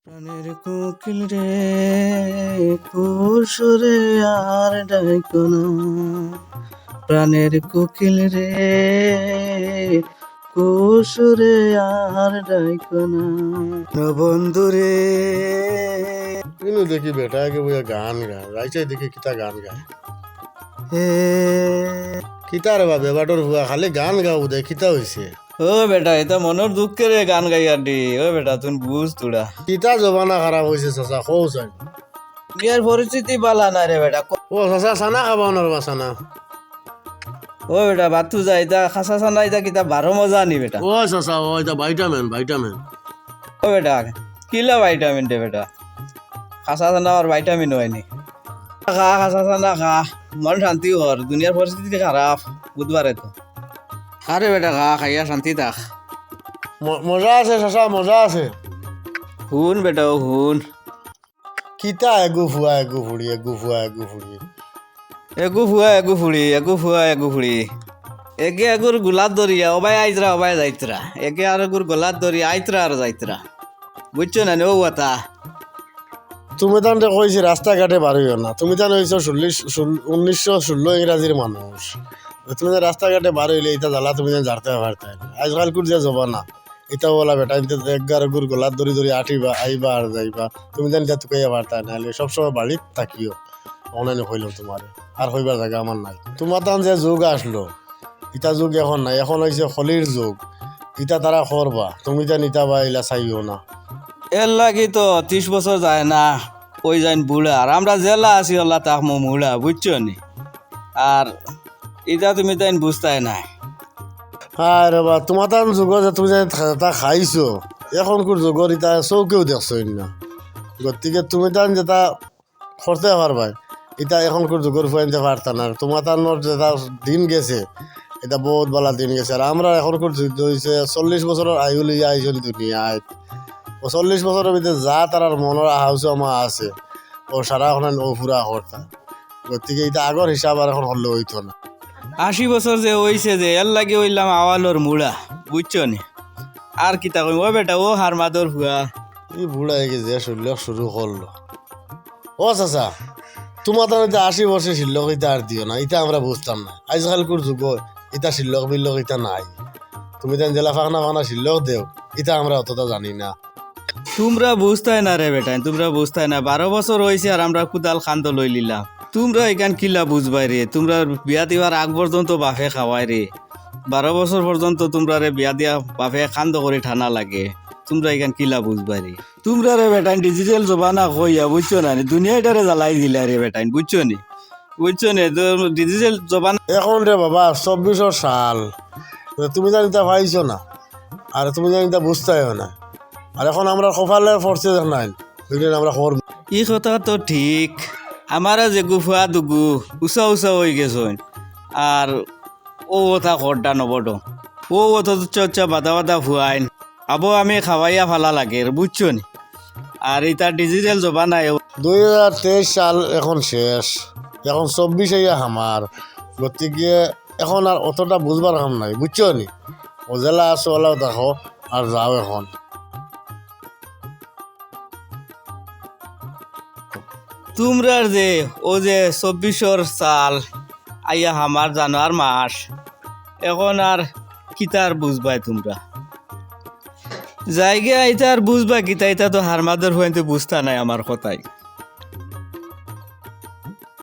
প্রাণের কোকিল রে কুসুরে আর ডাইকো না, প্রাণের কোকিল রে কুসুরে আর ডাইকো না বন্ধু রে। কিন্তু দেখি বেটাকে বইয়া গান গায়, রাইচাই দেখি কিতা গান গায়। হে কিতা রে বা বেবাটোর হুয়া খালি গান গাও দে, কিতা হইছে? ও বেটা, এটা মনের দুঃখের গান গাই আর দি। ও বেটা, তুমি বুঝ তোরা কিতা জবানা খারাপ হইছে চাচা, কও চাই। বিয়ার পরিস্থিতি বালা না রে বেটা। ও চাচা চানা খাবাও না বা চানা? ও বেটা, বাতু যা এটা খাসা সানা এটা কিতা বারো মজা নি বেটা। ও চাচা, ও এটা ভাইটামিন। ও বেটা, কিলা ভাইটামিন দে বেটা, খাসা সানা আর ভাইটামিন হয়নি। খা খাসা সানা খা, মন শান্তি কর, দুনিয়ার পরিস্থিতি খারাপ বুধবারে তো। আরে বেটা খা, খাইয়া শান্তি থাক। মজা আছে চাচা, মজা আছে। হুন বেটা ও হুন, কিতা এগু ফুয়া এগু ফুড়ি, এগু ফুয়া এগু ফুড়ি। এগু ফুয়া এগু ফুড়ি, এগু ফুয়া এগু ফুড়ি। একে এগুর গোলাত দরিয়া ওবাই আইতরা ওবাই যাইতরা, একে আর এগুর গোলাত দরিয়া আইতরা আর যাইতরা, বুঝছো না ও কথা। তুমি তান কইছি রাস্তাঘাটে বার হইও না, তুমি তান হইছো 1916 ইংরাজির মানুষ। তুমি যে রাস্তাঘাটে বার হইলে এটা জ্বালা তুমি যেন জারতে পারতে না। আজকাল কুর যে যাবা না, এটা বলা বেটা একগার গুর গোলাত দড়ি দড়ি আটিবা আইবা আর যাইবা, তুমি যেন এটা তুকাইয়া পারতা না। সবসময় বাড়িত থাকিও, অনাইনে হইলাম তোমার আর হইবার জায়গা আমার নাই। তোমার তান যে যুগ আসলো, ইটা যুগ এখন নাই, এখন হয়েছে হলির যুগ। ইটা তারা করবা, তুমি যা নিতা বা ইলা চাইও না। এর লাগি তো 30 বছর যায় না ওই যাইন বুড়া, আর আমরা জেলা আছি হল্লা তাক মুড়া, বুঝছো নি। আর এটা তুমি তাই বুঝতাই নাই। হ্যাঁ রে বা, তোমার তার যুগ যে তুমি যে তা খাইছো, এখনকার যুগর ইটা চৌকেও দেখছো না। গতিকে তুমি তান যেটা করতে পারবাই, এটা এখনকার যুগের ফুয়াইতে পারতা না। তোমার তার যেটা দিন গেছে, এটা বহুত ভালো দিন গেছে। আর আমরা এখনকার যুদ্ধ হয়েছে 40 বছরের আয়ু লইয়া আইসন দুনিয়ায়। ও 40 বছরের ভিতরে যা তার মনের আহাউসা আমার আছে, ও সারাক্ষণ ও পুরা করতা। গতিকে এটা আগর হিসাব আর এখন হলে হইতো না। 80 বছর যে হইছে যে এর লাগি হইলাম আওয়ালোর মুড়া, বুঝছো নি। আর কিতা কইম, ও বেটা ও হার মাদর হুয়া। এই বুড়া এগে যে শুরু করলো। ও চাচা, তোমার তো 80 বছর শিল্লক এটা আর দিও না, এটা আমরা বুঝতাম না। আজকালকার যুগ এটা শিল্লক বিল্লক এটা নাই। তুমি তো জেলা ফাঁকনা শিল্লক দেও, এটা আমরা অতটা জানি না। তোমরা বুঝতাই না রে বেটা, তোমরা বুঝতাই না। 12 বছর হয়েছে আর আমরা কুদাল খান্দ লই লিলাম। তোমরা এখান কিলা বুঝবাই রে, তোমরা বিয়া দিবার আগ পর্যন্ত বাফে খাওয়াই রে। 12 বছর পর্যন্ত তোমরা রে বিয়া দিয়া বাফে খান্দ করে ঠানা লাগে, তোমরা এখান কিলা বুঝবাই রে। তোমরা রে বেটাইন ডিজিটাল জবানা কইয়া, বুঝছো না, দুনিয়াটারে জ্বালাই দিলা রে বেটাইন, বুঝছো নি। বুঝছো নি, ডিজিটাল জবানা এখন রে বাবা 24 সাল, তুমি জানি তা পাইছো না, আর তুমি জানি তা বুঝতেও না। আর এখন আমরা কপালে পড়ছে নাই, বুঝলেন, আমরা খবর। ই কথা তো ঠিক। আমারা যে গুফা দুগু উষা উষা হয়ে গেছে, আর ও কথা খরটা নবটো, ও কথা চর্চা বাদা বাদা ফুয়াইন আবো আমি খাওয়াইয়া ফালা লাগে, বুঝছো নি। আর এটা ডিজিটাল জবানায় 2023 সাল এখন শেষ, এখন 24 আমার। গতিকে এখন আর অতটা বুঝবার কাম নাই, বুঝছো নি। ও জেলা আছো ওলাও দেখো আর যাও এখন। তোমরা যে ও যে 24 সাল আইয়া আমার জানুয়ার মাস, এখন আর কিতার বুঝবাই তোমরা জায়গা আইতা আর বুঝবা কিতা, এটা তো হারমাদের হইতে বুঝতা নাই আমার কথাই।